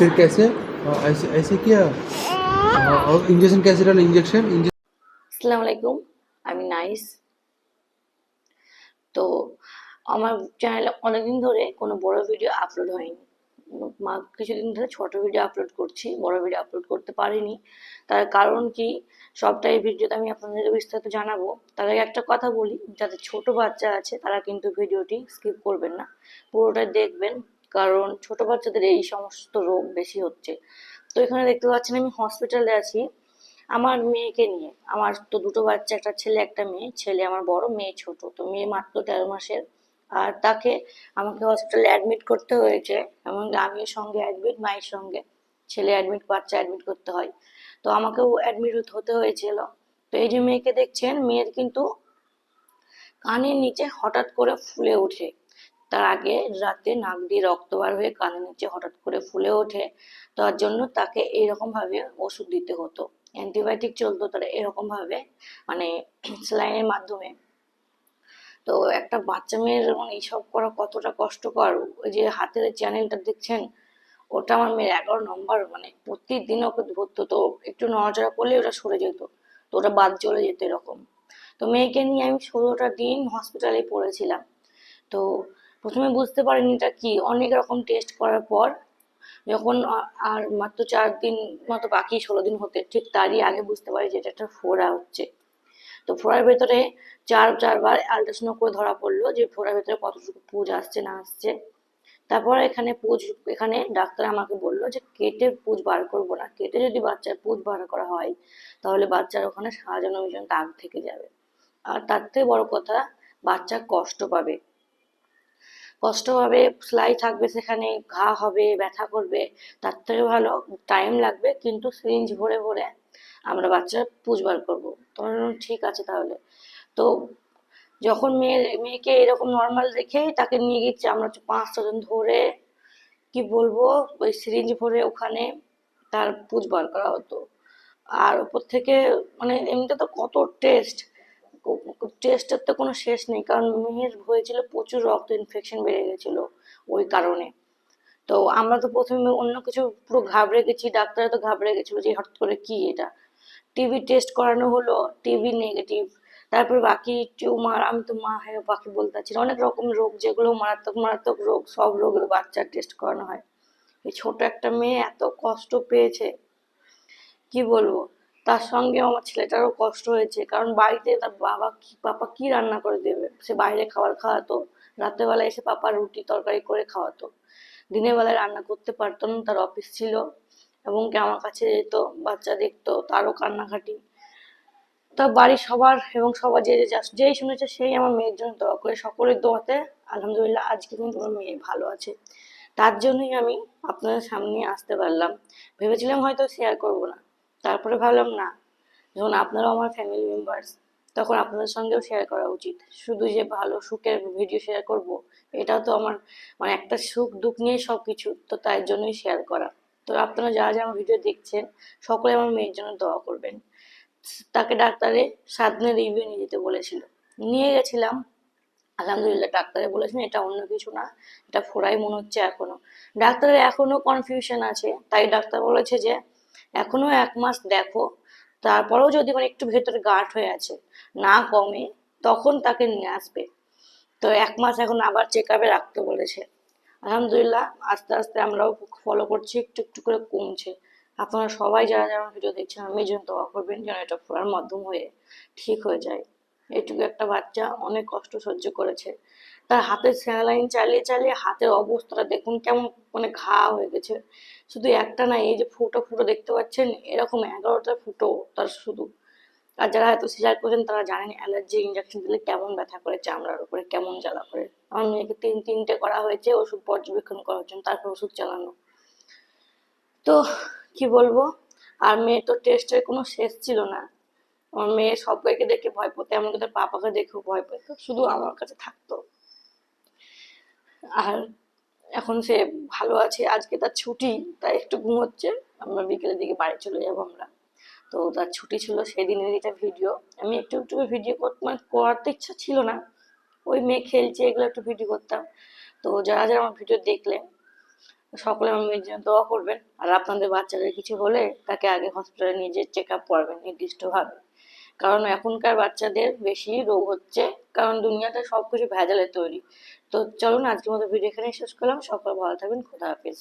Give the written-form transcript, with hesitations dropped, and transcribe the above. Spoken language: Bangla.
फिर कैसे ऐसे ऐसे किया और इंजेक्शन कैसे डाला इंजेक्शन আসসালামু আলাইকুম, আমি নাইস। তো আমার চ্যানেলে অনেকদিন ধরে কোনো বড় ভিডিও আপলোড হয়নি। কিছুদিন ধরে ছোট ভিডিও আপলোড করছি, বড় ভিডিও আপলোড করতে পারিনি। তার কারণ কি, সবটাই ভিডিওতে আমি আপনাদের বিস্তারিত জানাবো। তার আগে একটা কথা বলি, যাদের ছোট বাচ্চা আছে তারা কিন্তু ভিডিওটি স্কিপ করবেন না, পুরোটা দেখবেন। কারণ ছোট বাচ্চাদের এই সমস্ত রোগ বেশি হচ্ছে। তো এখানে দেখতে পাচ্ছেন আমি হসপিটালে আছি আমার মেয়েকে নিয়ে। আমার তো দুটো বাচ্চা, একটা ছেলে একটা মেয়ে। ছেলে আমার বড়, মেয়ে ছোট। তো মেয়ে মাত্র 13 মাসের। আর তাকে আমাকে হসপিটালে অ্যাডমিট করতে হয়েছে, এবং আমিও সঙ্গে অ্যাডমিট, মায়ের সঙ্গে। ছেলে অ্যাডমিট, বাচ্চা অ্যাডমিট করতে হয়। তো আমাকেও অ্যাডমিট হতে হয়েছিল। তো এই যে মেয়েকে দেখছেন, মেয়ের কিন্তু কানের নিচে হঠাৎ করে ফুলে ওঠে। তার আগে রাতে নাক দিয়ে রক্ত বার হয়ে কানের নিচে হঠাৎ করে ফুলে ওঠে। তার জন্য তাকে এইরকম ভাবে ওষুধ দিতে হতো, অ্যান্টিবায়োটিক চলতো তার এরকম ভাবে, মানে স্যালাইনের মাধ্যমে। তো একটা বাচ্চা মেয়ের এইসব করা কতটা কষ্টকর। ওই যে হাতের চ্যানেলটা দেখছেন, ওটা আমার মেয়ের 11 নম্বর। মানে প্রতিদিন ওকে ধরতো, তো একটু নড়াচড়া করলে ওটা সরে যেত, তো ওটা বাদ চলে যেত এরকম। তো মেয়েকে নিয়ে আমি 16টা দিন হসপিটালে পড়েছিলাম। তো প্রথমে বুঝতে পারিনি এটা কি। অনেক রকম টেস্ট করার পর যখন আর মাত্র 4 দিন মতো বাকি, 16 দিন হতে, ঠিক তারই আগে বুঝতে পারি যে এটা একটা ফোড়া হচ্ছে। তো ফোড়ার ভেতরে চারবার আল্ট্রাসাউন্ড করে ধরা পড়লো যে ফোড়ার ভেতরে কতটুকু পুঁজ আসছে না আসছে। তারপর এখানে ডাক্তার আমাকে বললো যে কেটে পুঁজ বার করবো না, কেটে যদি বাচ্চার পুঁজ বার করা হয় তাহলে বাচ্চার ওখানে সারা জন্য দাগ থেকে যাবে। আর তার থেকে বড় কথা, বাচ্চা কষ্ট পাবে, সেলাই থাকবে সেখানে, ঘা হবে, ব্যথা করবে। তার থেকে ভালো, টাইম লাগবে কিন্তু সিরিঞ্জ ভরে ভরে আমরা বাচ্চার পুঁজ বার করবো। তোমার ঠিক আছে তাহলে। তো যখন মেয়েকে এরকম নর্মাল রেখেই তাকে নিয়ে গেছি আমরা 5-6 জন ধরে, কি বলবো, ওই সিরিঞ্জ ভরে ওখানে তার পুঁজ বার করা হতো। আর উপর থেকে মানে এমনিতে তো কত টেস্ট, টেস্টের তো কোনো শেষ নেই। কারণ মেয়ের হয়েছিল প্রচুর রক্ত ইনফেকশন বেড়ে গেছিল ওই কারণে। তো আমরা তো প্রথমে অন্য কিছু পুরো ঘাবড়ে গেছি, ডাক্তাররা তো ঘাবড়ে গেছিল যে হঠাৎ করে কি এটা। টিবি টেস্ট করানো হলো, টিবি নেগেটিভ। তারপর বাকি টিউমার, আমি তো মা হ্যাঁ বাকি বলতে পারছি না, অনেক রকম রোগ, যেগুলো মারাত্মক মারাত্মক রোগ, সব রোগের বাচ্চার টেস্ট করানো হয়। এই ছোট একটা মেয়ে এত কষ্ট পেয়েছে, কি বলবো। তার সঙ্গে আমার ছেলেটারও কষ্ট হয়েছে, কারণ বাড়িতে তার পাপা কি রান্না করে দেবে। সে বাইরে খাবার খাওয়াতো, রাত্রেবেলা এসে পাপা রুটি তরকারি করে খাওয়াতো। দিনের বেলায় রান্না করতে পারতো না, তার অফিস ছিল। এবং কি আমার কাছে যেত, বাচ্চা দেখতো, তারও কান্নাকাটি। তা বাড়ির সবার এবং সবার যেই শুনেছে সেই আমার মেয়ের জন্য দোয়া করে, সকলের দোয়াতে আলহামদুলিল্লাহ আজকে কিন্তু আমার মেয়ে ভালো আছে। তার জন্যই আমি আপনাদের সামনে আসতে পারলাম। ভেবেছিলাম হয়তো শেয়ার করব না, তারপরে ভাবলাম না, যখন আপনারাও আমার ফ্যামিলি মেম্বার্স, তখন আপনাদের সঙ্গেও শেয়ার করা উচিত। শুধু যে ভালো সুখের ভিডিও শেয়ার করব, এটাও তো আমার, মানে একটা সুখ দুঃখ নিয়ে সব কিছু, তো তাই জন্যই শেয়ার করা। তো আপনারা যারা যারা আমার ভিডিও দেখছেন, সকলে আমার মেয়ের জন্য দোয়া করবেন। তাকে ডাক্তারে 7 দিনের রিভিউ নিয়ে যেতে বলেছিল, নিয়ে গেছিলাম। আলহামদুলিল্লাহ ডাক্তারে বলেছেন এটা অন্য কিছু না, এটা ফোড়াই মনে হচ্ছে এখনো। ডাক্তারের এখনো কনফিউশন আছে, তাই ডাক্তার বলেছে যে এখনো 1 মাস দেখো, তারপরেও যদি মানে একটু ভেতরে গাঢ় হয়ে আছে, না কমে, তখন তাকে নিয়ে আসবে। তো 1 মাস এখন আবার চেক আপে রাখতে বলেছে। আলহামদুলিল্লাহ আস্তে আস্তে আমরাও ফলো করছি, একটু একটু করে কমছে। আপনারা সবাই যারা যারা আমার ভিডিও দেখছেন, আমি যেন দোয়া করবেন যেন এটা ফোড়ার মাধ্যম হয়ে ঠিক হয়ে যায়। এটুকু একটা বাচ্চা অনেক কষ্ট সহ্য করেছে। তার হাতে স্যালাইন চালিয়ে চালিয়ে হাতের অবস্থাটা দেখুন কেমন, মানে ঘা হয়ে গেছে। শুধু একটা না, এই যে ফুটো ফুটো দেখতে পাচ্ছেন, এরকম 11টা ফুটো তার শুধু। আর যারা হয়তো সিজার করেছেন তারা জানেন অ্যালার্জি ইঞ্জেকশন দিলে কেমন ব্যথা করে, চামড়ার উপরে কেমন জ্বালা করে। আমার মেয়েকে তিনটে করা হয়েছে, ওষুধ পর্যবেক্ষণ করার জন্য, তারপর ওষুধ চালানো। তো কি বলবো, আর মেয়ে তো টেস্টের কোনো শেষ ছিল না। আমার মেয়ে সবাইকে দেখে ভয় পেতো, এমনকি তার পাপাকে দেখেও ভয় পেত, শুধু আমার কাছে থাকতো। আর এখন সে ভালো আছে, আজকে তার ছুটি, তাই একটু ঘুমোচ্ছে। আমরা বিকেলের দিকে বাড়ি চলে যাবো আমরা। তো তার ছুটি ছিল, সেদিনের এটা ভিডিও আমি একটু একটু ভিডিও মানে করাতে ইচ্ছা ছিল না, ওই মেয়ে খেলছে এগুলো একটু ভিডিও করতাম। তো যারা যারা আমার ভিডিও দেখলেন, সকলে আমার মেয়ের জন্য দোয়া করবেন। আর আপনাদের বাচ্চাদের কিছু হলে তাকে আগে হসপিটালে নিয়ে যেয়ে চেক আপ করবেন নির্দিষ্টভাবে। কারণ এখনকার বাচ্চাদের বেশি রোগ হচ্ছে, কারণ দুনিয়াতে সবকিছু ভেজালে তৈরি। তো চলুন আজকের মতো ভিডিও এখানে শেষ করলাম। সকলে ভালো থাকবেন। খোদা হাফেজ।